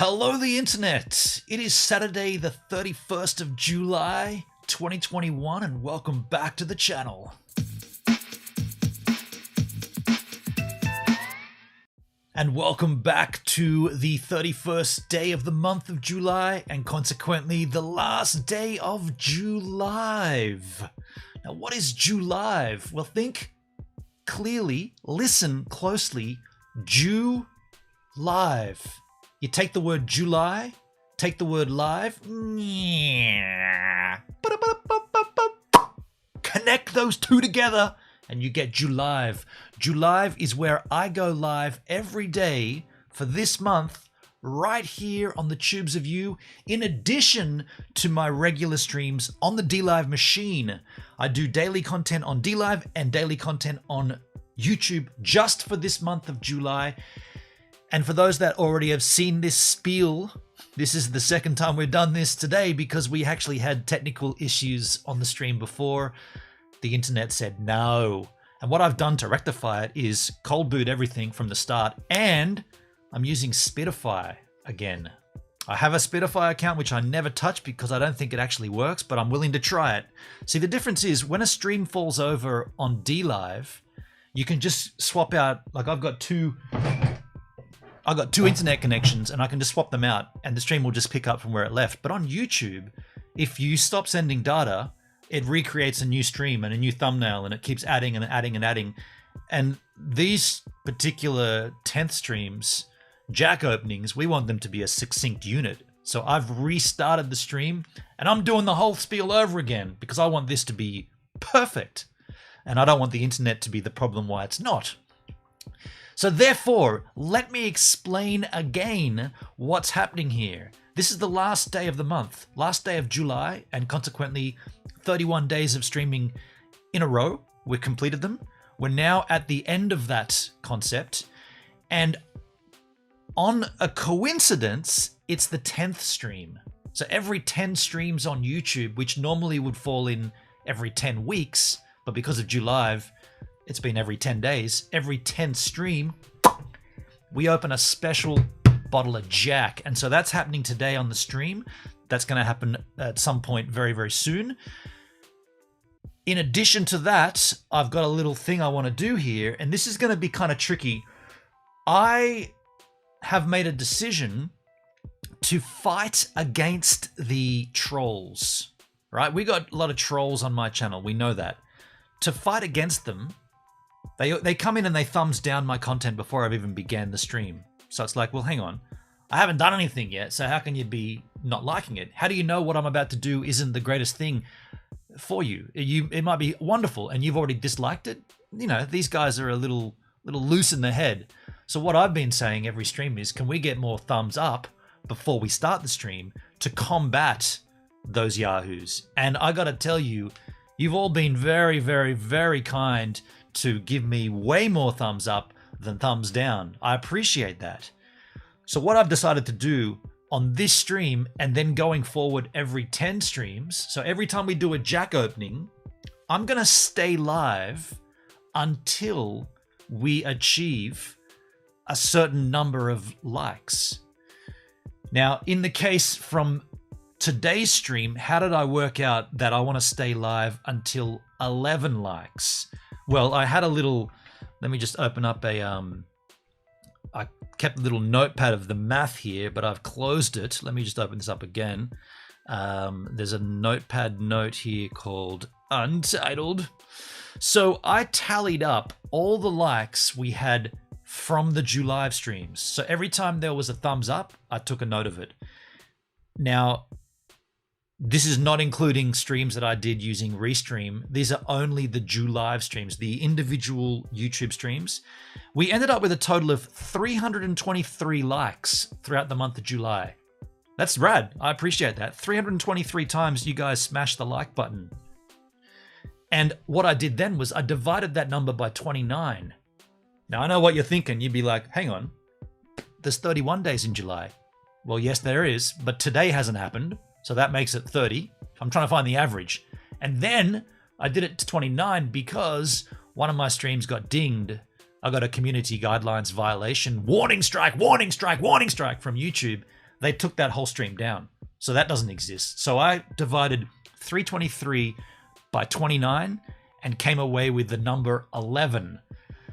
Hello, the internet. It is Saturday, the 31st of July, 2021, and welcome back to the channel. And welcome back to the 31st day of the month of July, and consequently the last day of July. Now, what is July? Well, think clearly, listen closely. Live. You take the word July, take the word live, connect those two together, and you get July. July is where I go live every day for this month, right here on the Tubes of You, in addition to my regular streams on the DLive machine. I do daily content on DLive and daily content on YouTube just for this month of July. And for those that already have seen this spiel, this is the second time we've done this today because we actually had technical issues on the stream before. The internet said no. And what I've done to rectify it is cold boot everything from the start, and I'm using Spitify again. I have a Spitify account which I never touch because I don't think it actually works, but I'm willing to try it. See, the difference is when a stream falls over on DLive, you can just swap out, like I've got two internet connections and I can just swap them out and the stream will just pick up from where it left. But on YouTube, if you stop sending data, it recreates a new stream and a new thumbnail and it keeps adding and adding and adding. And these particular 10th streams, jack openings, we want them to be a succinct unit. So I've restarted the stream and I'm doing the whole spiel over again because I want this to be perfect. And I don't want the internet to be the problem why it's not. So therefore, let me explain again what's happening here. This is the last day of the month, last day of July, and consequently 31 days of streaming in a row. We've completed them. We're now at the end of that concept. And on a coincidence, it's the 10th stream. So every 10 streams on YouTube, which normally would fall in every 10 weeks, but because of July, it's been every 10 days. Every 10th stream, we open a special bottle of Jack. And so that's happening today on the stream. That's going to happen at some point very, very soon. In addition to that, I've got a little thing I want to do here. And this is going to be kind of tricky. I have made a decision to fight against the trolls, right? We got a lot of trolls on my channel. We know that. To fight against them, they come in and they thumbs down my content before I've even began the stream. So it's like, well, hang on. I haven't done anything yet, so how can you be not liking it? How do you know what I'm about to do isn't the greatest thing for you? It might be wonderful and you've already disliked it. You know, these guys are a little loose in the head. So what I've been saying every stream is, can we get more thumbs up before we start the stream to combat those yahoos? And I got to tell you, you've all been very, very, very kind to give me way more thumbs up than thumbs down. I appreciate that. So what I've decided to do on this stream and then going forward every 10 streams, so every time we do a jack opening, I'm going to stay live until we achieve a certain number of likes. Now, in the case from today's stream, how did I work out that I want to stay live until 11 likes? Well, I had a little, let me just open up I kept a little notepad of the math here, but I've closed it. Let me just open this up again. There's a notepad note here called Untitled. So I tallied up all the likes we had from the July streams. So every time there was a thumbs up, I took a note of it. Now, this is not including streams that I did using Restream. These are only the July streams, the individual YouTube streams. We ended up with a total of 323 likes throughout the month of July. That's rad. I appreciate that. 323 times you guys smashed the like button. And what I did then was I divided that number by 29. Now, I know what you're thinking. You'd be like, hang on, there's 31 days in July. Well, yes, there is, but today hasn't happened. So that makes it 30. I'm trying to find the average. And then I did it to 29 because one of my streams got dinged. I got a community guidelines violation. Warning strike, warning strike, warning strike from YouTube. they took that whole stream down. So that doesn't exist. So I divided 323 by 29 and came away with the number 11.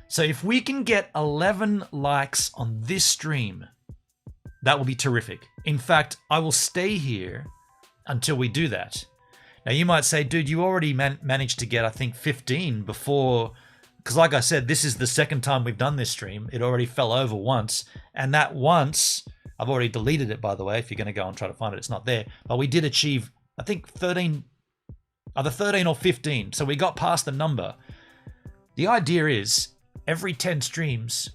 So if we can get 11 likes on this stream, that will be terrific. In fact, I will stay here until we do that. Now you might say, dude, you already managed to get, I think, 15 before, because like I said, this is the second time we've done this stream. It already fell over once, and that once, I've already deleted it, by the way. If you're going to go and try to find it, it's not there. But we did achieve, I think, 13, either 13 or 15. So we got past the number. The idea is every 10 streams,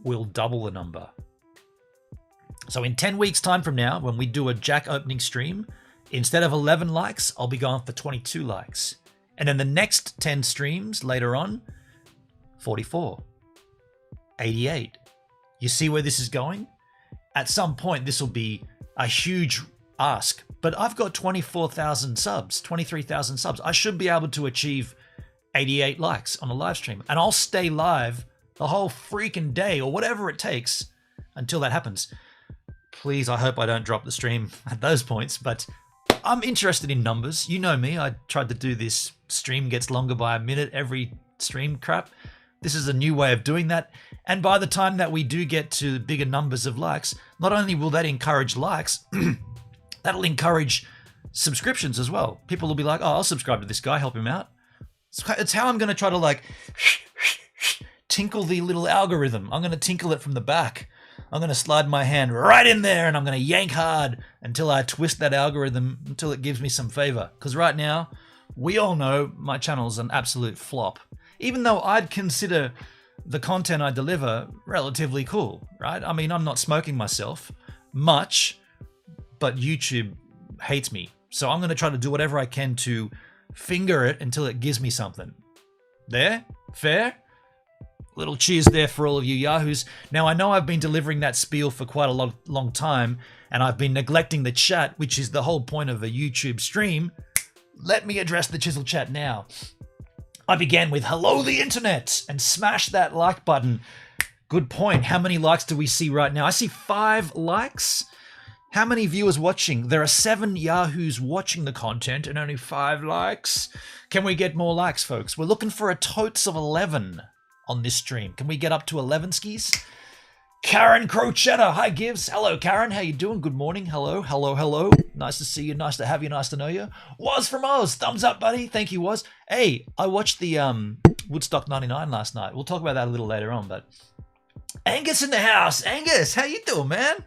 we'll double the number. So in 10 weeks time from now, when we do a Jack opening stream, instead of 11 likes, I'll be going for 22 likes. And then the next 10 streams later on, 44, 88. You see where this is going? At some point, this will be a huge ask. But I've got 24,000 subs, 23,000 subs. I should be able to achieve 88 likes on a live stream. And I'll stay live the whole freaking day or whatever it takes until that happens. Please, I hope I don't drop the stream at those points, but I'm interested in numbers. You know me, I tried to do this stream gets longer by a minute every stream crap. This is a new way of doing that. And by the time that we do get to bigger numbers of likes, not only will that encourage likes, that'll encourage subscriptions as well. People will be like, oh, I'll subscribe to this guy, help him out. It's how I'm going to try to like tinkle the little algorithm. I'm going to tinkle it from the back. I'm going to slide my hand right in there and I'm going to yank hard until I twist that algorithm until it gives me some favor. Because right now, we all know my channel's an absolute flop. Even though I'd consider the content I deliver relatively cool, right? I mean, I'm not smoking myself much, but YouTube hates me. So I'm going to try to do whatever I can to finger it until it gives me something. There? Fair? Little cheers there for all of you yahoos. Now, I know I've been delivering that spiel for quite a long time, and I've been neglecting the chat, which is the whole point of a YouTube stream. Let me address the Chisel Chat now. I began with hello the internet and smash that like button. Good point. How many likes do we see right now? I see 5 likes. How many viewers watching? There are 7 yahoos watching the content and only 5 likes. Can we get more likes, folks? We're looking for a totes of 11 on this stream. Can we get up to 11 skis? Karen Crochetta. Hi, Gives. Hello, Karen. How you doing? Good morning. Hello, hello, hello. Nice to see you. Nice to have you. Nice to know you. Was from Oz. Thumbs up, buddy. Thank you, Was. Hey, I watched the Woodstock 99 last night. We'll talk about that a little later on, but Angus in the house. Angus, how you doing, man?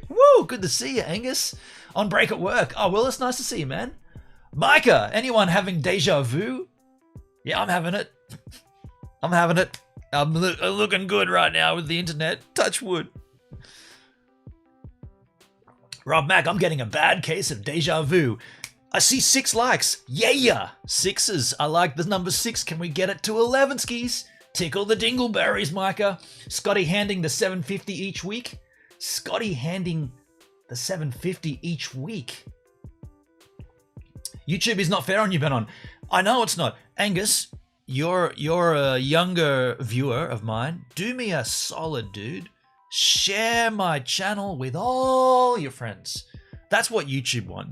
Woo, good to see you, Angus. On break at work. Oh, well, it's nice to see you, man. Micah, anyone having deja vu? Yeah, I'm having it. I'm having it. I'm looking good right now with the internet. Touch wood. Rob Mack, I'm getting a bad case of deja vu. I see 6 likes. Yeah. 6s. I like the number 6. Can we get it to 11 skis? Tickle the dingleberries, Micah. Scotty handing the 750 each week. Scotty handing the 750 each week. YouTube is not fair on you, Benon. I know it's not. Angus, you're a younger viewer of mine. Do me a solid, dude. Share my channel with all your friends. That's what YouTube want.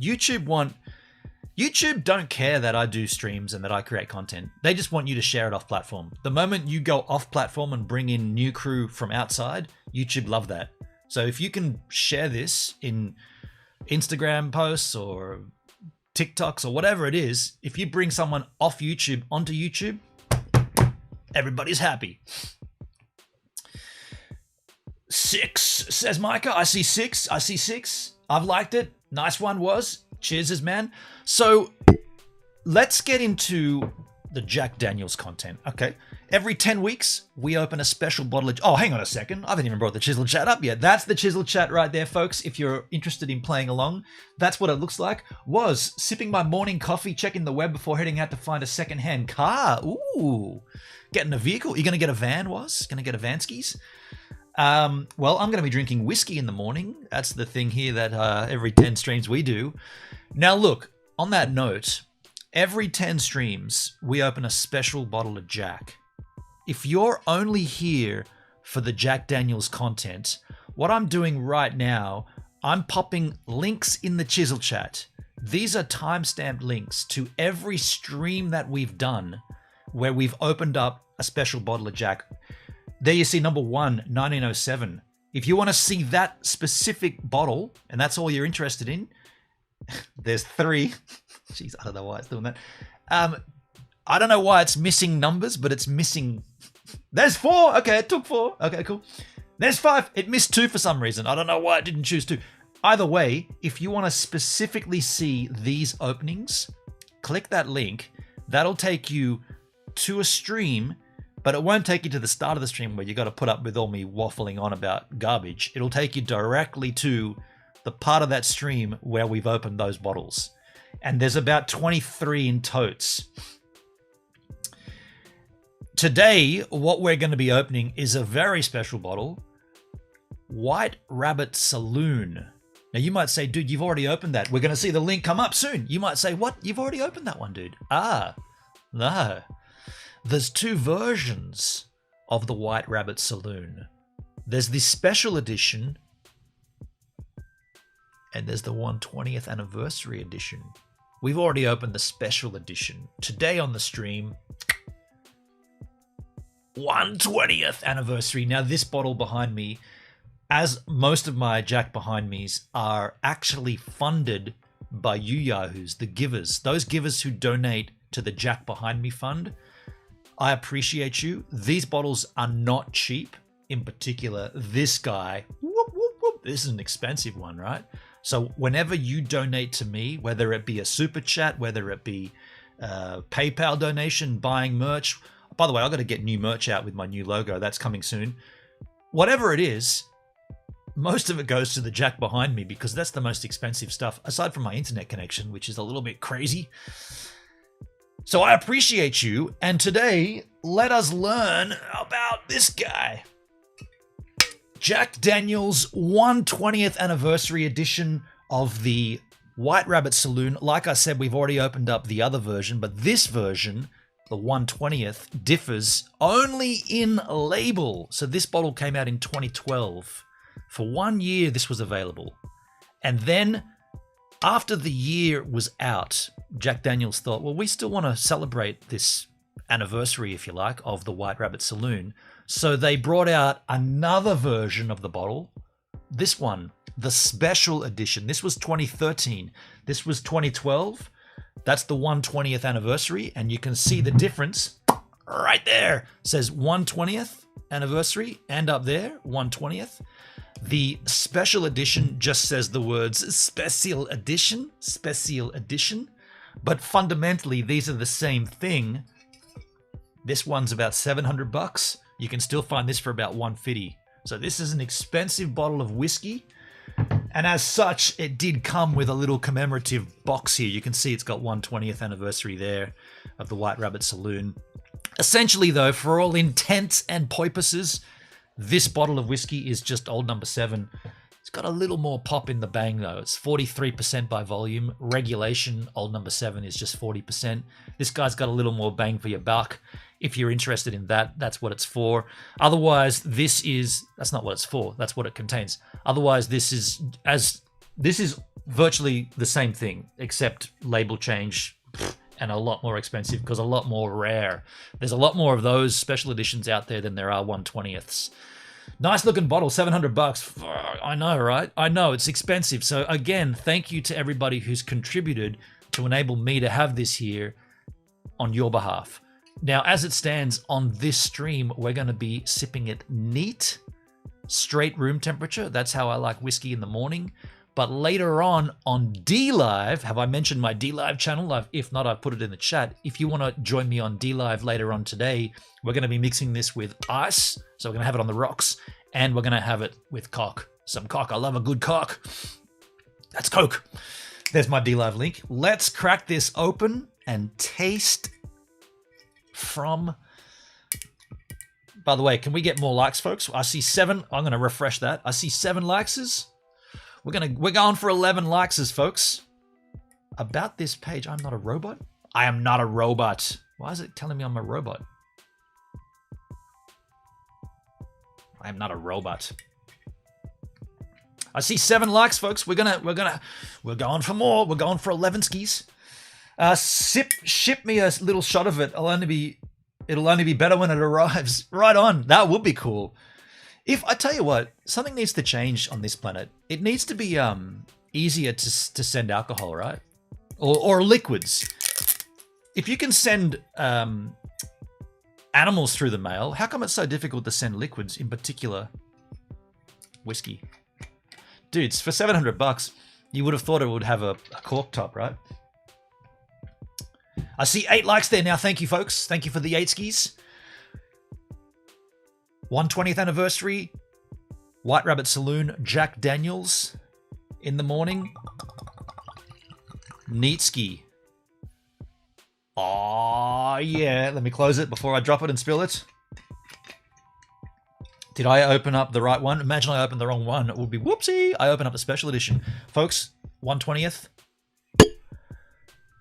YouTube don't care that I do streams and that I create content. They just want you to share it off platform. The moment you go off platform and bring in new crew from outside, YouTube love that. So if you can share this in Instagram posts or TikToks or whatever it is, if you bring someone off YouTube onto YouTube, everybody's happy. 6, says Micah. I see 6. I've liked it. Nice one, Was. Cheers, man. So let's get into the Jack Daniels content, okay? Every 10 weeks, we open a special bottle of... Oh, hang on a second. I haven't even brought the Chisel Chat up yet. That's the Chisel Chat right there, folks. If you're interested in playing along, that's what it looks like. Was sipping my morning coffee, checking the web before heading out to find a second-hand car. Ooh. Getting a vehicle. You going to get a van, Was? Going to get a Vanskis? Well, I'm going to be drinking whiskey in the morning. That's the thing here that every 10 streams we do. Now, look, on that note, every 10 streams, we open a special bottle of Jack. If you're only here for the Jack Daniels content, what I'm doing right now, I'm popping links in the Chisel Chat. These are timestamped links to every stream that we've done where we've opened up a special bottle of Jack. There you see number 1, 1907. If you want to see that specific bottle, and that's all you're interested in, there's 3. Jeez, I don't know why it's doing that. I don't know why it's missing numbers, but it's missing. There's 4. Okay, it took 4. Okay, cool. There's 5. It missed 2 for some reason. I don't know why it didn't choose 2. Either way, if you want to specifically see these openings, click that link. That'll take you to a stream, but it won't take you to the start of the stream where you got to put up with all me waffling on about garbage. It'll take you directly to the part of that stream where we've opened those bottles. And there's about 23 in totes. Today, what we're going to be opening is a very special bottle, White Rabbit Saloon. Now, you might say, dude, you've already opened that. We're going to see the link come up soon. You might say, what? You've already opened that one, dude. No. There's 2 versions of the White Rabbit Saloon. There's the special edition, and there's the 120th anniversary edition. We've already opened the special edition. Today on the stream, 120th anniversary. Now, this bottle behind me, as most of my Jack behind me's are actually funded by you yahoos, the givers, those givers who donate to the Jack Behind Me Fund. I appreciate you. These bottles are not cheap. In particular, this guy, this is an expensive one, right? So whenever you donate to me, whether it be a super chat, whether it be PayPal donation, buying merch. By the way, I've got to get new merch out with my new logo. That's coming soon. Whatever it is, most of it goes to the Jack Behind Me because that's the most expensive stuff, aside from my internet connection, which is a little bit crazy. So I appreciate you. And today, let us learn about this guy. Jack Daniel's 120th anniversary edition of the White Rabbit Saloon. Like I said, we've already opened up the other version, but this version, the 120th, differs only in label. So this bottle came out in 2012. For 1 year, this was available. And then after the year was out, Jack Daniels thought, well, we still want to celebrate this anniversary, if you like, of the White Rabbit Saloon. So they brought out another version of the bottle. This one, the special edition. This was 2013. This was 2012. That's the 120th anniversary. And you can see the difference right there. It says 120th anniversary, and up there, 120th. The special edition just says the words special edition, special edition. But fundamentally, these are the same thing. This one's about $700. You can still find this for about $150. So this is an expensive bottle of whiskey. And as such, it did come with a little commemorative box here. You can see it's got 120th anniversary there of the White Rabbit Saloon. Essentially, though, for all intents and purposes, this bottle of whiskey is just old number 7. It's got a little more pop in the bang, though. It's 43% by volume. Regulation, old number 7, is just 40%. This guy's got a little more bang for your buck. If you're interested in that, that's what it's for. Otherwise, that's not what it's for. That's what it contains. Otherwise, this is virtually the same thing, except label change and a lot more expensive because a lot more rare. There's a lot more of those special editions out there than there are 120ths. Nice looking bottle, $700. I know, right? I know, it's expensive. So again, thank you to everybody who's contributed to enable me to have this here on your behalf. Now, as it stands on this stream, we're going to be sipping it neat, straight room temperature. That's how I like whiskey in the morning. But later on DLive, have I mentioned my DLive channel? If not, I've put it in the chat. If you want to join me on DLive later on today, we're going to be mixing this with ice. So we're going to have it on the rocks, and we're going to have it with cock. Some cock. I love a good cock. That's Coke. There's my DLive link. Let's crack this open and taste from... By the way, can we get more likes, folks? I see 7. I'm going to refresh that. I see 7 likes. We're going for 11 likes, folks. About this page, I'm not a robot. I am not a robot. Why is it telling me I'm a robot? I am not a robot. I see 7 likes, folks. We're going for more. We're going for 11 skis. Ship me a little shot of it. It'll only be better when it arrives. Right on. That would be cool. If I tell you what, something needs to change on this planet. It needs to be easier to send alcohol, right? Or liquids. If you can send animals through the mail, how come it's so difficult to send liquids, in particular whiskey? Dudes, for $700, you would have thought it would have a cork top, right? I see 8 likes there now. Thank you, folks. Thank you for the 8 skis. 120th anniversary, White Rabbit Saloon, Jack Daniels in the morning. Neat ski. Oh, yeah. Let me close it before I drop it and spill it. Did I open up the right one? Imagine I opened the wrong one. It would be whoopsie. I opened up the special edition. Folks, 120th.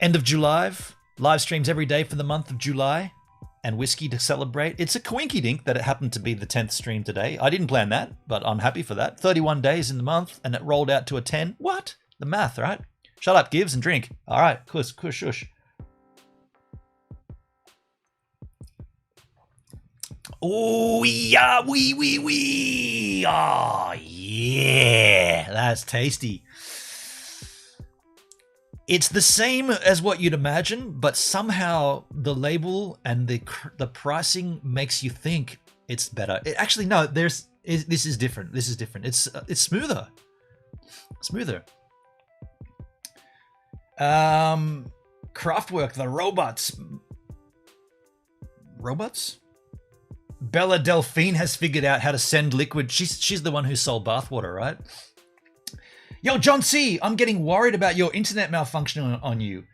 End of July. Live streams every day for the month of July. And whiskey to celebrate. It's a Cowinky Dink that it happened to be the 10th stream today. I didn't plan that, but I'm happy for that. 31 days in the month, and it rolled out to a 10. What? The math, right? Shut up, Gibbs, and drink. All right, kush, shush. Oh, yeah, wee. Oh, yeah. That's tasty. It's the same as what you'd imagine, but somehow the label and the pricing makes you think it's better. Actually, no. This is different. This is different. It's smoother. Kraftwerk, the robots. Bella Delphine has figured out how to send liquid. She's the one who sold bathwater, right? Yo, John C, I'm getting worried about your internet malfunctioning on you.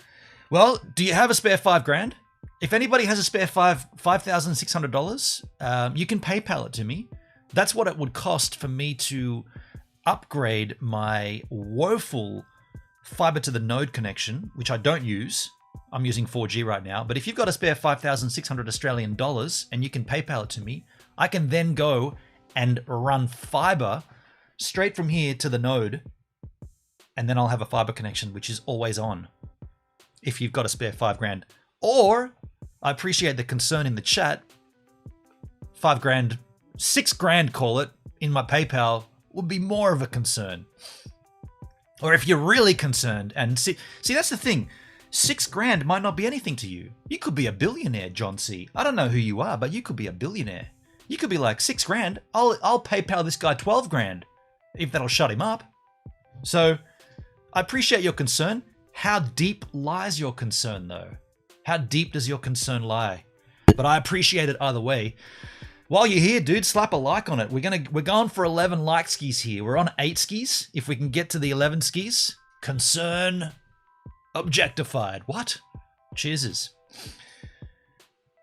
Well, do you have a spare $5,000? If anybody has a spare $5,600, you can PayPal it to me. That's what it would cost for me to upgrade my woeful fiber to the node connection, which I don't use. I'm using 4G right now. But if you've got a spare 5,600 Australian dollars and you can PayPal it to me, I can then go and run fiber straight from here to the node. And then I'll have a fiber connection, which is always on. If you've got a spare $5,000. Or, I appreciate the concern in the chat. $5,000, $6,000 call it, in my PayPal would be more of a concern. Or if you're really concerned, and see that's the thing. $6,000 might not be anything to you. You could be a billionaire, John C. I don't know who you are, but you could be a billionaire. You could be like, $6,000, I'll PayPal this guy $12,000 if that'll shut him up. So, I appreciate your concern. How deep lies your concern, though? How deep does your concern lie? But I appreciate it either way. While you're here, dude, slap a like on it. We're going for 11 like skis here. We're on 8 skis. If we can get to the 11 skis, concern objectified. What? Cheers.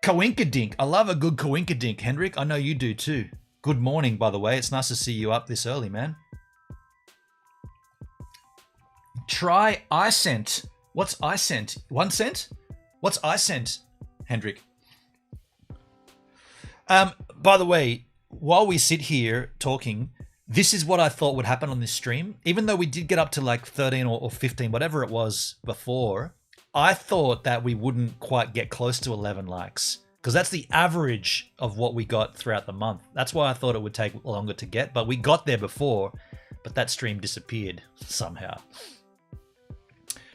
Cowinky Dink. I love a good Cowinky Dink, Hendrik. I know you do too. Good morning, by the way. It's nice to see you up this early, man. Try iCent. What's iCent? 1 cent? What's iCent, Hendrik? By the way, while we sit here talking, this is what I thought would happen on this stream. Even though we did get up to like 13 or 15, whatever it was before, I thought that we wouldn't quite get close to 11 likes because that's the average of what we got throughout the month. That's why I thought it would take longer to get, but we got there before, but that stream disappeared somehow.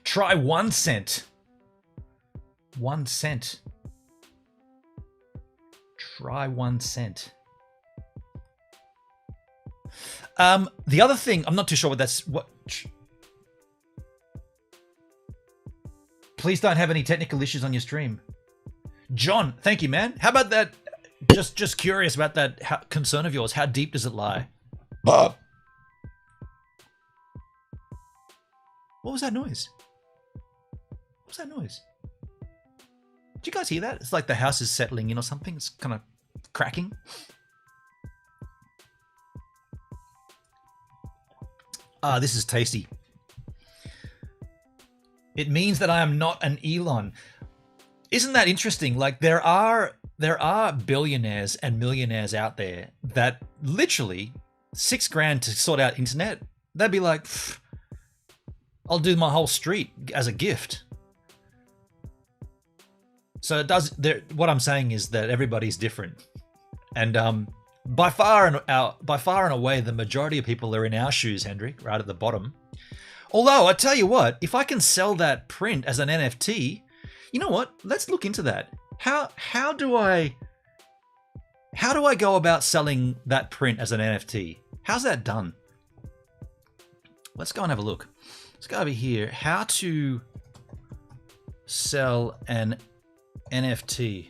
Try 1 cent. 1 cent. Try 1 cent. The other thing, I'm not too sure what that's... Please don't have any technical issues on your stream. John, thank you, man. How about that? Just curious about that concern of yours. How deep does it lie? What was that noise? What was that noise? Did you guys hear that? It's like the house is settling in or something. It's kind of cracking. Ah, this is tasty. It means that I am not an Elon. Isn't that interesting? Like there are billionaires and millionaires out there that literally $6,000 to sort out internet They'd be like, I'll do my whole street as a gift. So it does. What I'm saying is that everybody's different, and by far and away, the majority of people are in our shoes, Hendrik, right at the bottom. Although I tell you what, if I can sell that print as an NFT, you know what? Let's look into that. How do I go about selling that print as an NFT? How's that done? Let's go and have a look. Let's go over here. How to sell an NFT.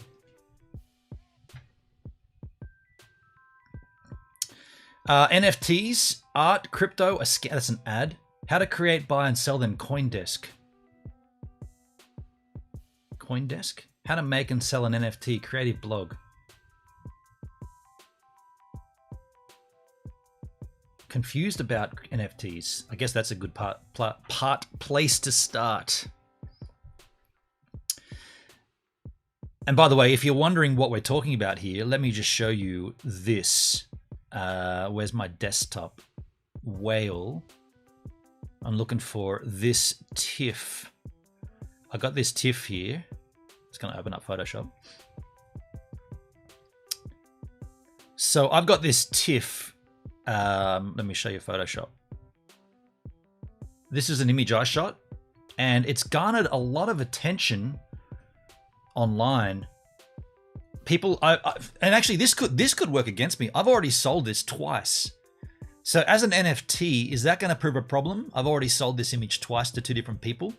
NFTs, art, crypto, that's an ad. How to create, buy, and sell them. CoinDesk. CoinDesk? How to make and sell an NFT. Creative blog. Confused about NFTs. I guess that's a good place to start. And by the way, if you're wondering what we're talking about here, let me just show you this. Where's my desktop? Whale. I'm looking for this TIFF. I got this TIFF here. It's going to open up Photoshop. So I've got this TIFF. Let me show you Photoshop. This is an image I shot, and it's garnered a lot of attention online. People, and actually this could work against me. I've already sold this twice. So as an NFT, is that going to prove a problem? I've already sold this image twice to two different people.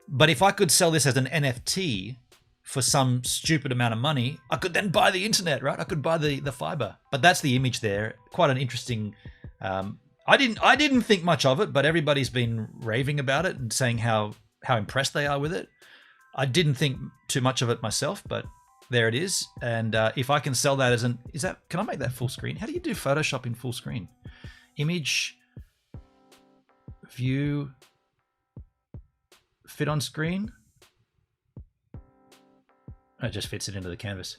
But if I could sell this as an NFT for some stupid amount of money, I could then buy the internet, right? I could buy the fiber. But that's the image there. Quite an interesting. I didn't think much of it, but everybody's been raving about it and saying how impressed they are with it. I didn't think too much of it myself, but there it is. And if I can sell that as can I make that full screen? How do you do Photoshop in full screen? Image, view, fit on screen. It just fits it into the canvas.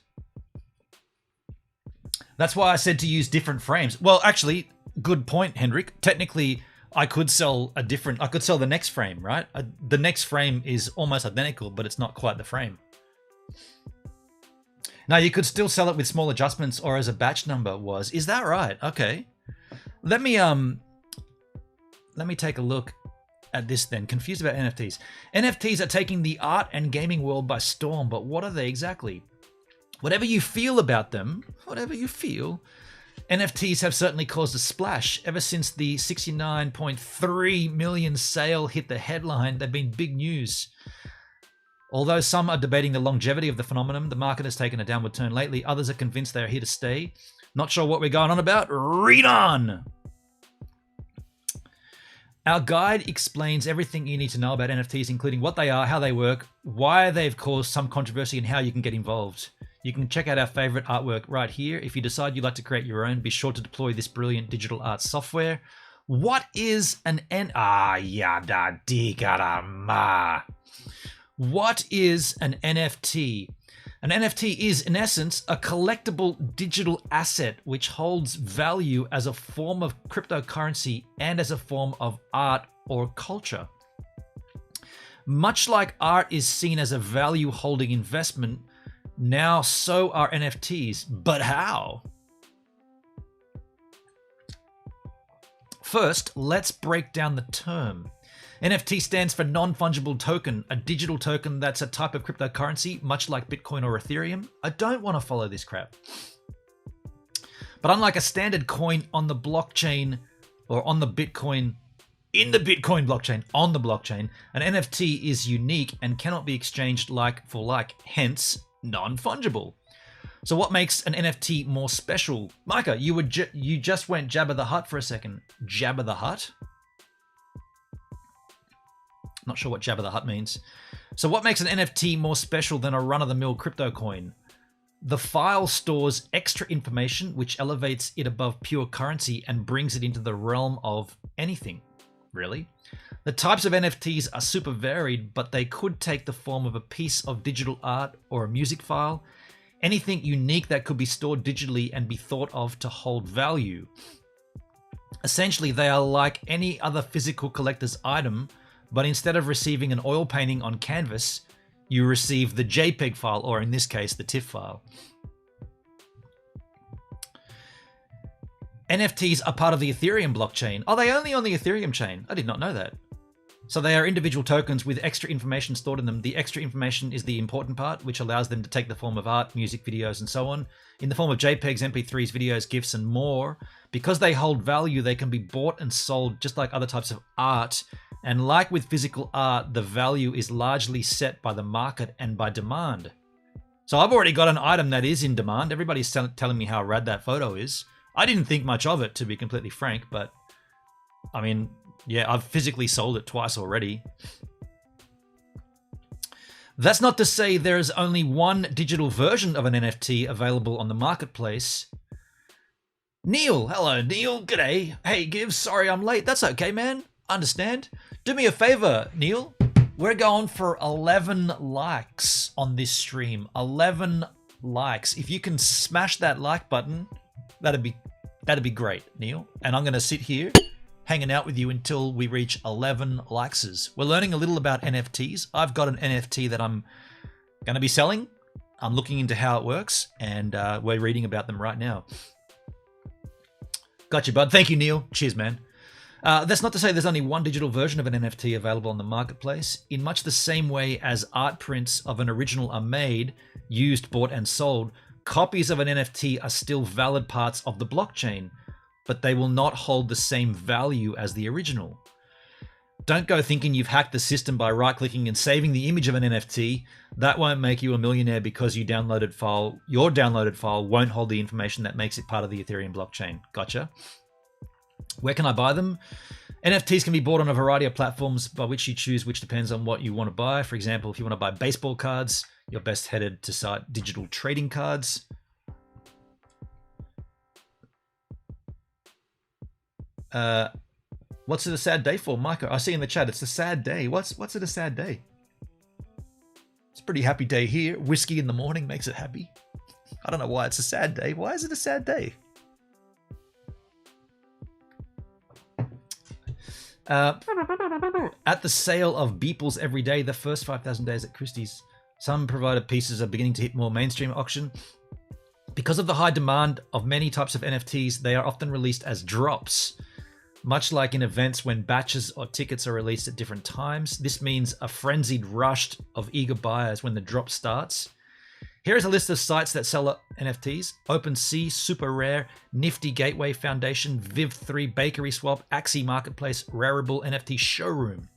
That's why I said to use different frames. Well, actually, good point, Hendrik. Technically, I could sell the next frame, right? The next frame is almost identical, but it's not quite the frame. Now, you could still sell it with small adjustments or as a batch number was. Is that right? Okay. Let me take a look at this then. Confused about NFTs. NFTs are taking the art and gaming world by storm, but what are they exactly? Whatever you feel about them, NFTs have certainly caused a splash. Ever since the 69.3 million sale hit the headline, they've been big news. Although some are debating the longevity of the phenomenon, the market has taken a downward turn lately. Others are convinced they are here to stay. Not sure what we're going on about? Read on! Our guide explains everything you need to know about NFTs, including what they are, how they work, why they've caused some controversy, and how you can get involved. You can check out our favorite artwork right here. If you decide you'd like to create your own, be sure to deploy this brilliant digital art software. What is an What is an NFT? An NFT is, in essence, a collectible digital asset which holds value as a form of cryptocurrency and as a form of art or culture. Much like art is seen as a value-holding investment, now so are NFTs. But how? First, let's break down the term. NFT stands for non-fungible token, a digital token that's a type of cryptocurrency, much like Bitcoin or Ethereum. I don't want to follow this crap. But unlike a standard coin on the blockchain or on the Bitcoin, in the Bitcoin blockchain, on the blockchain, an NFT is unique and cannot be exchanged like for like, hence non-fungible. So what makes an NFT more special? Micah, you just went Jabba the Hutt for a second. Jabba the Hutt? Not sure what Jabba the Hutt means. So what makes an NFT more special than a run-of-the-mill crypto coin? The file stores extra information which elevates it above pure currency and brings it into the realm of anything, really. The types of NFTs are super varied, but they could take the form of a piece of digital art or a music file, anything unique that could be stored digitally and be thought of to hold value. Essentially, they are like any other physical collector's item, but instead of receiving an oil painting on canvas, you receive the JPEG file, or in this case, the TIFF file. NFTs are part of the Ethereum blockchain. Are they only on the Ethereum chain? I did not know that. So they are individual tokens with extra information stored in them. The extra information is the important part, which allows them to take the form of art, music, videos, and so on, in the form of JPEGs, MP3s, videos, GIFs, and more. Because they hold value, they can be bought and sold just like other types of art. And like with physical art, the value is largely set by the market and by demand. So I've already got an item that is in demand. Everybody's telling me how rad that photo is. I didn't think much of it, to be completely frank, but I mean, yeah, I've physically sold it twice already. That's not to say there is only one digital version of an NFT available on the marketplace. Neil, hello Neil, g'day. Hey Gibbs, sorry I'm late. That's okay, man. Understand. Do me a favor, Neil. We're going for 11 likes on this stream. 11 likes. If you can smash that like button, that'd be great, Neil. And I'm gonna sit here hanging out with you until we reach 11 likes. We're learning a little about NFTs. I've got an NFT that I'm going to be selling. I'm looking into how it works, and we're reading about them right now. Got you, bud. Thank you, Neil. Cheers, man. That's not to say there's only one digital version of an NFT available on the marketplace. In much the same way as art prints of an original are made, used, bought, and sold, copies of an NFT are still valid parts of the blockchain, but they will not hold the same value as the original. Don't go thinking you've hacked the system by right-clicking and saving the image of an NFT. That won't make you a millionaire because your downloaded file won't hold the information that makes it part of the Ethereum blockchain. Gotcha. Where can I buy them? NFTs can be bought on a variety of platforms by which you choose, which depends on what you want to buy. For example, if you want to buy baseball cards, you're best headed to site Digital Trading Cards. What's it a sad day for, Micah? I see in the chat it's a sad day. What's it a sad day? It's a pretty happy day here. Whiskey in the morning makes it happy. I don't know why it's a sad day. Why is it a sad day? At the sale of Beeples every day, the first 5,000 days at Christie's, some provided pieces are beginning to hit more mainstream auction. Because of the high demand of many types of NFTs, they are often released as drops. Much like in events when batches or tickets are released at different times, this means a frenzied rush of eager buyers when the drop starts. Here is a list of sites that sell NFTs: OpenSea, Super Rare, Nifty Gateway Foundation, Viv3, Bakery Swap, Axie Marketplace, Rarible, NFT Showroom.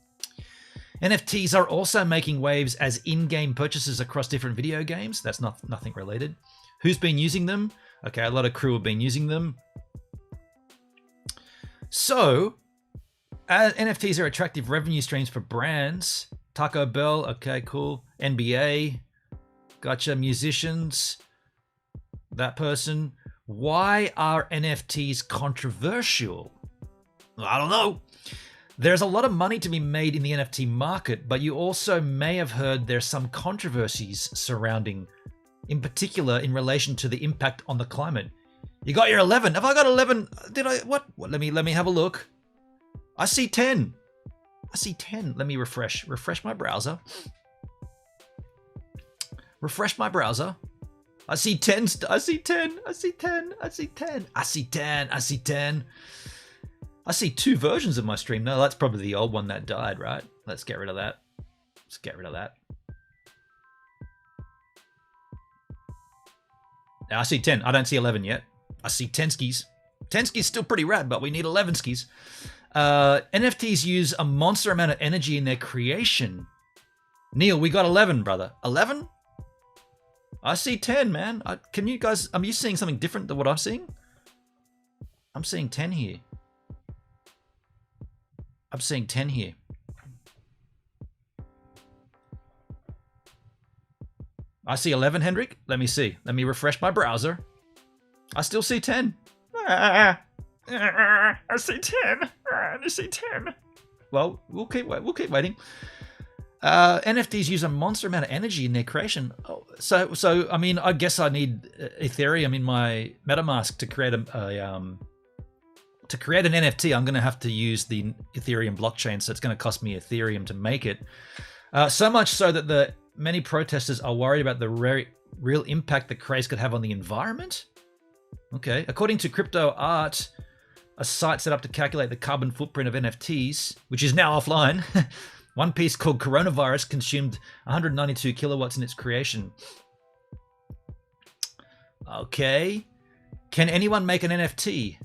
NFTs are also making waves as in-game purchases across different video games. That's nothing related. Who's been using them? Okay, a lot of crew have been using them. So, NFTs are attractive revenue streams for brands. Taco Bell, okay, cool. NBA, gotcha. Musicians, that person. Why are NFTs controversial? I don't know. There's a lot of money to be made in the NFT market, but you also may have heard there's some controversies surrounding, in particular in relation to the impact on the climate. You got your 11. Have I got 11? Did I? What? Let me have a look. I see 10. I see 10. Let me refresh my browser. Refresh my browser. I see 10. I see 10. I see 10. I see 10. I see 10. I see 10. I see two versions of my stream. No, that's probably the old one that died, right? Let's get rid of that. Let's get rid of that. Now I see 10. I don't see 11 yet. I see 10 skis. 10 skis still pretty rad, but we need 11 skis. NFTs use a monster amount of energy in their creation. Neil, we got 11, brother. 11? I see 10, man. Can you guys... Are you seeing something different than what I'm seeing? I'm seeing 10 here. I'm seeing 10 here. I see 11, Hendrik. Let me see. Let me refresh my browser. I still see 10. I see 10. I see 10. Well, we'll keep waiting. NFTs use a monster amount of energy in their creation. Oh, so I mean, I guess I need Ethereum in my MetaMask to create to create an NFT, I'm going to have to use the Ethereum blockchain, so it's going to cost me Ethereum to make it. So much so that the many protesters are worried about the real impact the craze could have on the environment. Okay, according to Crypto Art, a site set up to calculate the carbon footprint of NFTs, which is now offline. One piece called Coronavirus consumed 192 kilowatts in its creation. Okay. Can anyone make an NFT?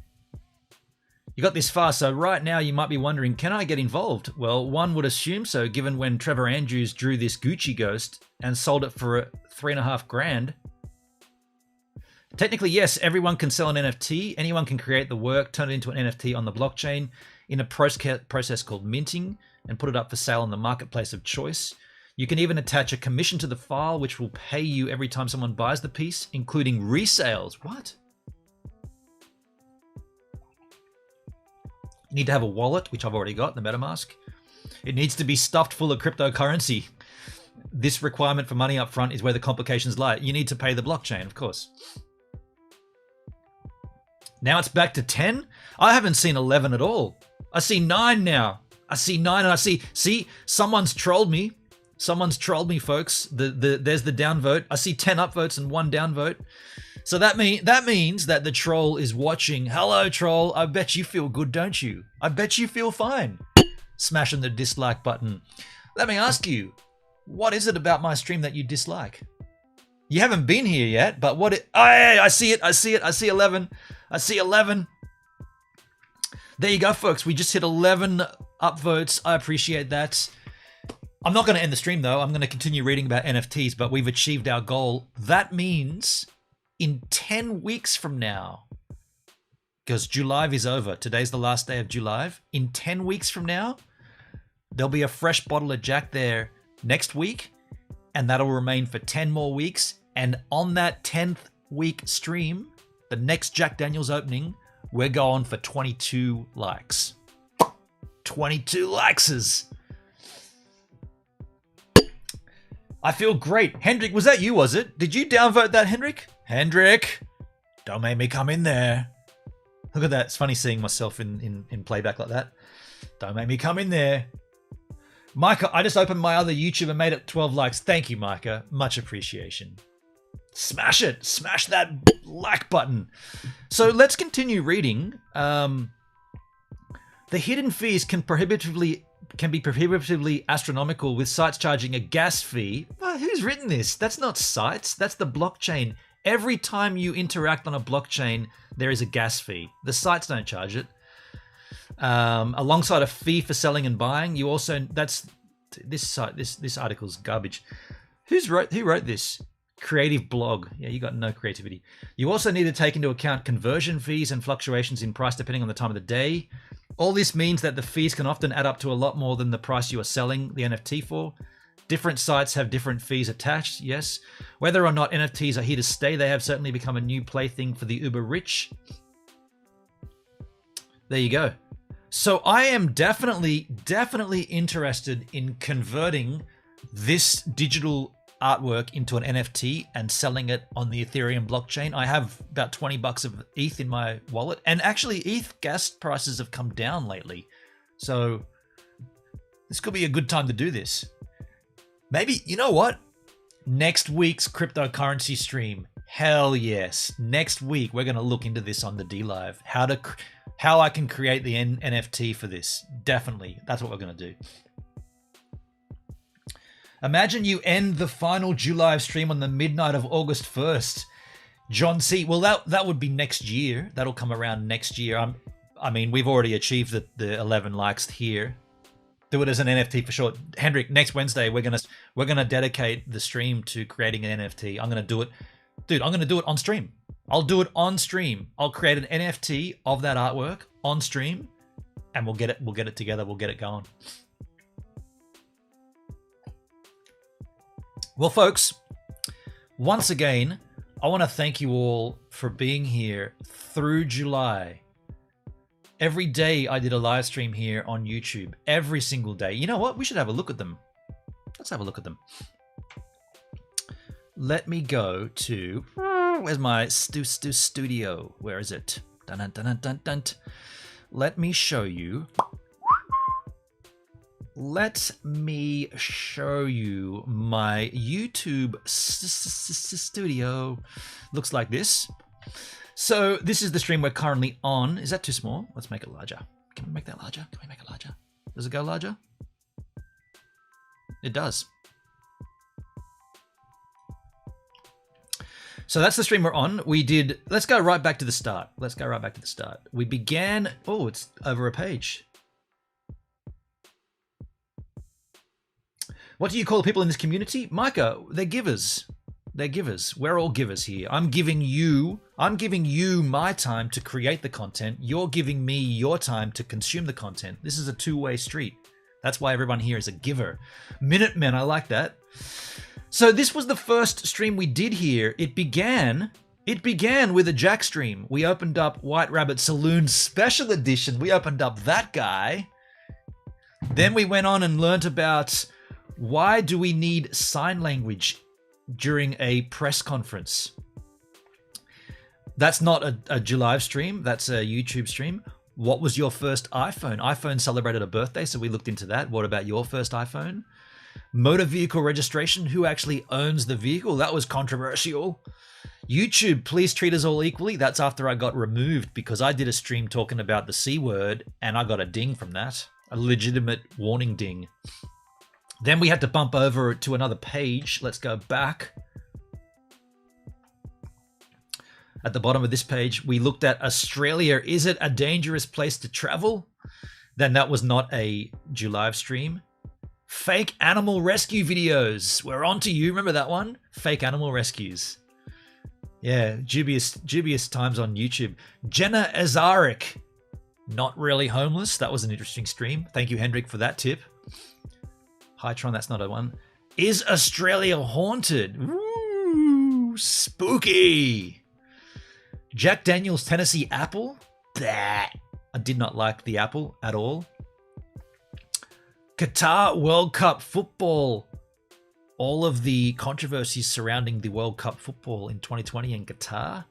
You got this far, so right now you might be wondering, can I get involved? Well, one would assume so, given when Trevor Andrews drew this Gucci ghost and sold it for $3.5 grand. Technically, yes, everyone can sell an NFT. Anyone can create the work, turn it into an NFT on the blockchain in a process called minting, and put it up for sale on the marketplace of choice. You can even attach a commission to the file, which will pay you every time someone buys the piece, including resales. What? You need to have a wallet, which I've already got, the Metamask. It needs to be stuffed full of cryptocurrency. This requirement for money up front is where the complications lie. You need to pay the blockchain, of course. Now it's back to 10. I haven't seen 11 at all. I see 9 now. I see 9 and I see, someone's trolled me. Someone's trolled me, folks. There's the downvote. I see 10 upvotes and 1 downvote. So that means that the troll is watching. Hello, troll. I bet you feel good, don't you? I bet you feel fine. Smashing the dislike button. Let me ask you, what is it about my stream that you dislike? You haven't been here yet, but what it... Oh, yeah, I see it. I see 11. I see 11. There you go, folks. We just hit 11 upvotes. I appreciate that. I'm not going to end the stream, though. I'm going to continue reading about NFTs, but we've achieved our goal. That means in 10 weeks from now, because July is over. Today's the last day of July. In 10 weeks from now, there'll be a fresh bottle of Jack there next week, and that'll remain for 10 more weeks. And on that 10th week stream, the next Jack Daniels opening, we're going for 22 likes. 22 likes. I feel great. Hendrik, was that you, was it? Did you downvote that, Hendrik? Hendrik, don't make me come in there. Look at that. It's funny seeing myself in playback like that. Don't make me come in there. Micah, I just opened my other YouTube and made it 12 likes. Thank you, Micah. Much appreciation. Smash it. Smash that like button. So let's continue reading. The hidden fees can be prohibitively astronomical, with sites charging a gas fee. Well, who's written this? That's not sites. That's the blockchain. Every time you interact on a blockchain, there is a gas fee. The sites don't charge it. Alongside a fee for selling and buying, you also this article's garbage. Who wrote this? Creative blog. Yeah, you got no creativity. You also need to take into account conversion fees and fluctuations in price depending on the time of the day. All this means that the fees can often add up to a lot more than the price you are selling the NFT for. Different sites have different fees attached, yes. Whether or not NFTs are here to stay, they have certainly become a new plaything for the uber rich. There you go. So I am definitely interested in converting this digital artwork into an NFT and selling it on the Ethereum blockchain. I have about 20 bucks of ETH in my wallet, and actually ETH gas prices have come down lately. So this could be a good time to do this. Maybe, you know what? Next week's cryptocurrency stream. Hell yes. Next week, we're going to look into this on the D-Live. How I can create the NFT for this. Definitely. That's what we're going to do. Imagine you end the final July stream on the midnight of August 1st. John C. Well, that would be next year. That'll come around next year. I mean, we've already achieved the 11 likes here. Do it as an NFT for sure. Hendrik, next Wednesday, we're gonna dedicate the stream to creating an NFT. I'm gonna do it. Dude, I'm gonna do it on stream. I'll do it on stream. I'll create an NFT of that artwork on stream, and we'll get it together. We'll get it going. Well, folks, once again, I want to thank you all for being here through July. Every day I did a live stream here on YouTube. Every single day. You know what? We should have a look at them. Let's have a look at them. Let me go to... Where's my studio? Where is it? Dun, dun, dun, dun, dun. let me show you. Let me show you my YouTube studio. Looks like this. So this is the stream we're currently on. Is that too small? Let's make it larger. Can we make that larger? Can we make it larger? Does it go larger? It does. So that's the stream we're on. We did, let's go right back to the start. Let's go right back to the start. We began, oh, it's over a page. What do you call people in this community? Micah, they're givers. They're givers. We're all givers here. I'm giving you my time to create the content. You're giving me your time to consume the content. This is a two-way street. That's why everyone here is a giver. Minutemen, I like that. So this was the first stream we did here. It began with a Jack stream. We opened up White Rabbit Saloon Special Edition. We opened up that guy. Then we went on and learnt about why do we need sign language during a press conference. That's not a live stream. That's a YouTube stream. What was your first iPhone? iPhone celebrated a birthday, so we looked into that. What about your first iPhone? Motor vehicle registration. Who actually owns the vehicle? That was controversial. YouTube, please treat us all equally. That's after I got removed because I did a stream talking about the C word and I got a ding from that. A legitimate warning ding. Then we had to bump over to another page. Let's go back. At the bottom of this page, we looked at Australia. Is it a dangerous place to travel? Then that was not a live stream. Fake animal rescue videos. We're on to you. Remember that one? Fake animal rescues. Yeah, dubious times on YouTube. Jenna Azaric. Not really homeless. That was an interesting stream. Thank you, Hendrik, for that tip. Hi, Tron, that's not a one. Is Australia haunted? Ooh, spooky. Jack Daniel's Tennessee apple? That. I did not like the apple at all. Qatar World Cup football. All of the controversies surrounding the World Cup football in 2020 in Qatar.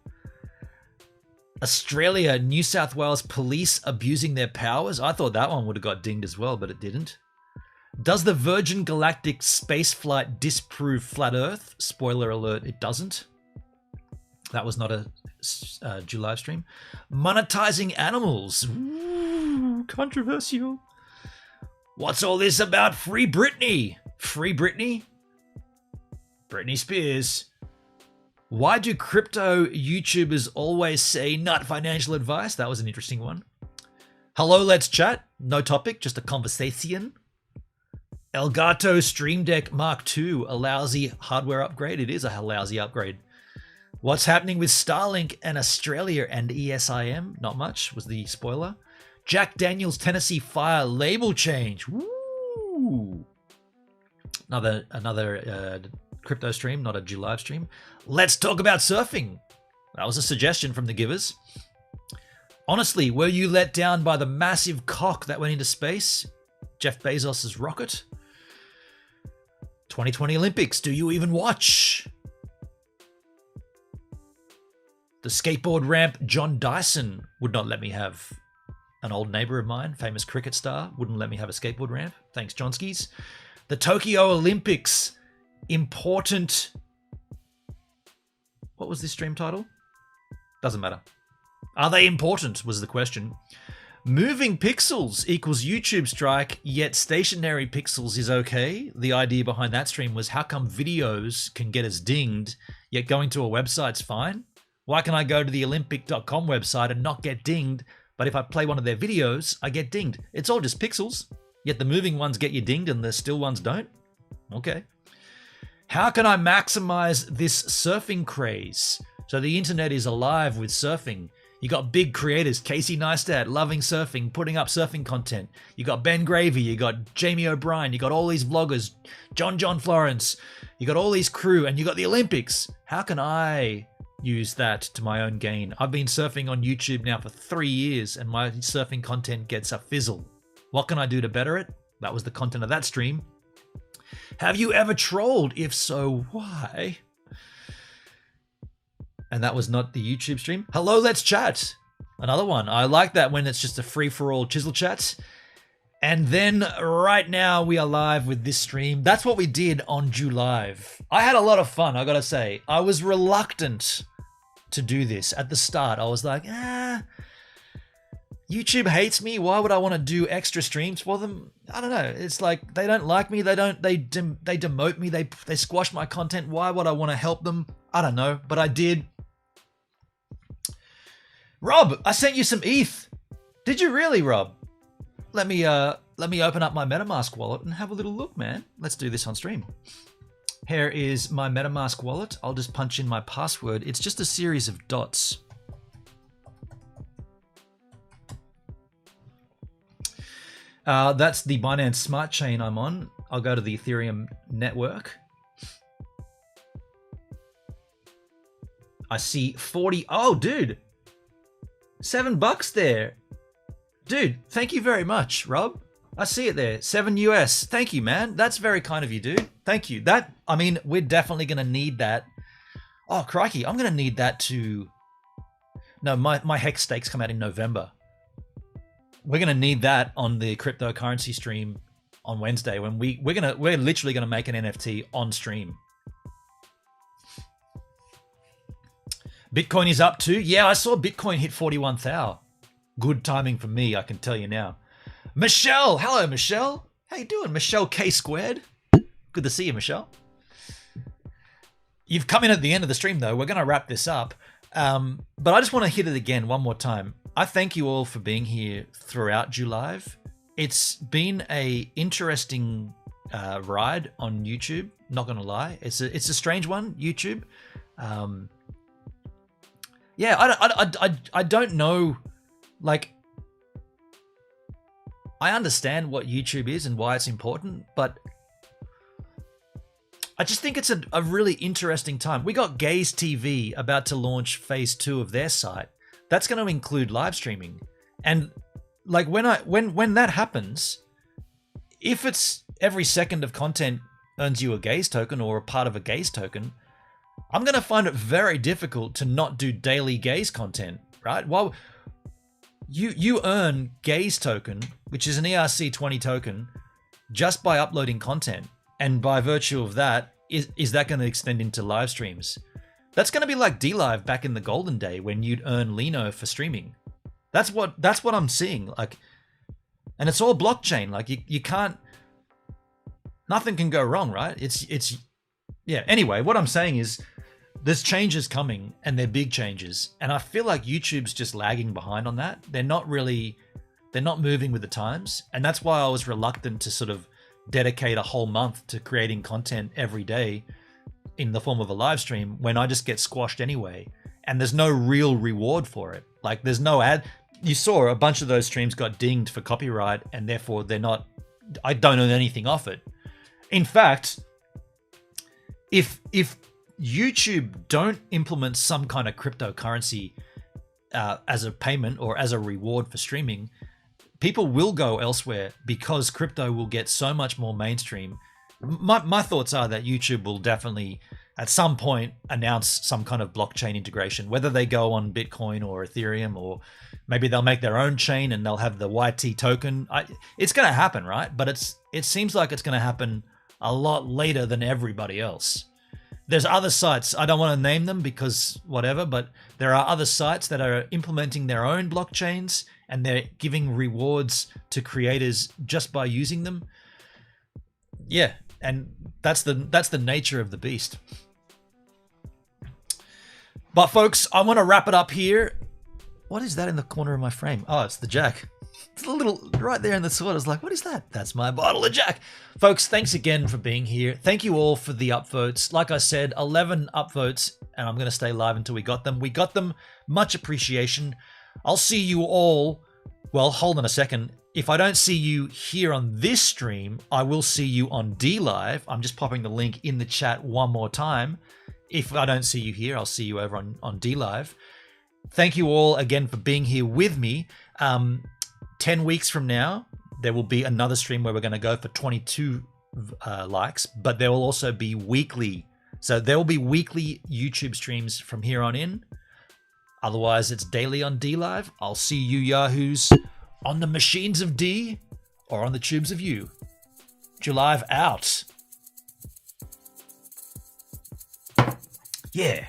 Australia, New South Wales police abusing their powers. I thought that one would have got dinged as well, but it didn't. Does the Virgin Galactic spaceflight disprove flat Earth? Spoiler alert, it doesn't. That was not a live stream. Monetizing animals. Ooh, controversial. What's all this about Free Britney? Free Britney? Britney Spears. Why do crypto YouTubers always say not financial advice? That was an interesting one. Hello, let's chat. No topic, just a conversation. Elgato Stream Deck Mark II, a lousy hardware upgrade. It is a lousy upgrade. What's happening with Starlink and Australia and ESIM? Not much, was the spoiler. Jack Daniel's Tennessee Fire label change. Woo! Another crypto stream, not a live stream. Let's talk about surfing. That was a suggestion from the givers. Honestly, were you let down by the massive cock that went into space? Jeff Bezos' rocket? 2020 Olympics, do you even watch? The skateboard ramp John Dyson would not let me have. An old neighbor of mine, famous cricket star, wouldn't let me have a skateboard ramp. Thanks, Johnskis. The Tokyo Olympics, important... What was this stream title? Doesn't matter. Are they important, was the question. Moving pixels equals YouTube strike, yet stationary pixels is okay. The idea behind that stream was how come videos can get us dinged, yet going to a website's fine? Why can I go to the Olympic.com website and not get dinged, but if I play one of their videos, I get dinged? It's all just pixels, yet the moving ones get you dinged and the still ones don't? Okay. How can I maximize this surfing craze? So the internet is alive with surfing. You got big creators, Casey Neistat, loving surfing, putting up surfing content. You got Ben Gravy, you got Jamie O'Brien, you got all these vloggers, John Florence, you got all these crew, and you got the Olympics. How can I use that to my own gain? I've been surfing on YouTube now for 3 years, and my surfing content gets a fizzle. What can I do to better it? That was the content of that stream. Have you ever trolled? If so, why? And that was not the YouTube stream. Hello, let's chat. Another one. I like that when it's just a free-for-all Chisel Chat. And then right now we are live with this stream. That's what we did on July. I had a lot of fun, I gotta say. I was reluctant to do this at the start. I was like, YouTube hates me. Why would I want to do extra streams for them? I don't know. It's like they don't like me. They demote me. They squash my content. Why would I want to help them? I don't know, but I did. Rob, I sent you some ETH. Did you really, Rob? Let me open up my Metamask wallet and have a little look, man. Let's do this on stream. Here is my Metamask wallet. I'll just punch in my password. It's just a series of dots. That's the Binance Smart Chain I'm on. I'll go to the Ethereum network. I see 40. Oh, dude. $7 there. Dude, thank you very much, Rob. I see it there. $7 US. Thank you, man. That's very kind of you, dude. Thank you. I mean, we're definitely going to need that. Oh, crikey. I'm going to need that to... No, my Hex stakes come out in November. We're going to need that on the cryptocurrency stream on Wednesday when we're literally going to make an NFT on stream. Bitcoin is up too. Yeah, I saw Bitcoin hit 41,000. Good timing for me, I can tell you now. Michelle, hello, Michelle. How you doing, Michelle K squared? Good to see you, Michelle. You've come in at the end of the stream, though. We're going to wrap this up. But I just want to hit it again one more time. I thank you all for being here throughout July. It's been a interesting ride on YouTube. Not going to lie. It's a strange one, YouTube. Yeah, I don't know. Like, I understand what YouTube is and why it's important, but I just think it's a really interesting time. We got Gaze TV about to launch phase 2 of their site. That's going to include live streaming. And like when that happens, if it's every second of content earns you a Gaze token or a part of a Gaze token, I'm going to find it very difficult to not do daily Gaze content, right? Well, you earn Gaze token, which is an ERC20 token, just by uploading content. And by virtue of that, is that going to extend into live streams? That's going to be like DLive back in the golden day when you'd earn Lino for streaming. That's what I'm seeing. Like, and it's all blockchain. Like you can't, nothing can go wrong, right? It's yeah. Anyway, what I'm saying is there's changes coming and they're big changes. And I feel like YouTube's just lagging behind on that. They're not moving with the times. And that's why I was reluctant to sort of dedicate a whole month to creating content every day in the form of a live stream when I just get squashed anyway. And there's no real reward for it. Like there's no ad. You saw a bunch of those streams got dinged for copyright and therefore I don't own anything off it. In fact, if YouTube don't implement some kind of cryptocurrency as a payment or as a reward for streaming, people will go elsewhere because crypto will get so much more mainstream. My thoughts are that YouTube will definitely at some point announce some kind of blockchain integration, whether they go on Bitcoin or Ethereum, or maybe they'll make their own chain and they'll have the YT token. It's going to happen, right? But it seems like it's going to happen a lot later than everybody else. There's other sites, I don't want to name them because whatever, but there are other sites that are implementing their own blockchains and they're giving rewards to creators just by using them. Yeah, and that's the nature of the beast. But folks, I want to wrap it up here. What is that in the corner of my frame? Oh, it's the Jack. It's a little right there in the sword. I was like, what is that? That's my bottle of Jack. Folks, thanks again for being here. Thank you all for the upvotes. Like I said, 11 upvotes, and I'm going to stay live until we got them. We got them. Much appreciation. I'll see you all. Well, hold on a second. If I don't see you here on this stream, I will see you on DLive. I'm just popping the link in the chat one more time. If I don't see you here, I'll see you over on DLive. Thank you all again for being here with me. 10 weeks from now, there will be another stream where we're going to go for 22 likes, but there will also be weekly. So there will be weekly YouTube streams from here on in. Otherwise, it's daily on D Live. I'll see you yahoos on the machines of D or on the tubes of U. Julive out. Yeah.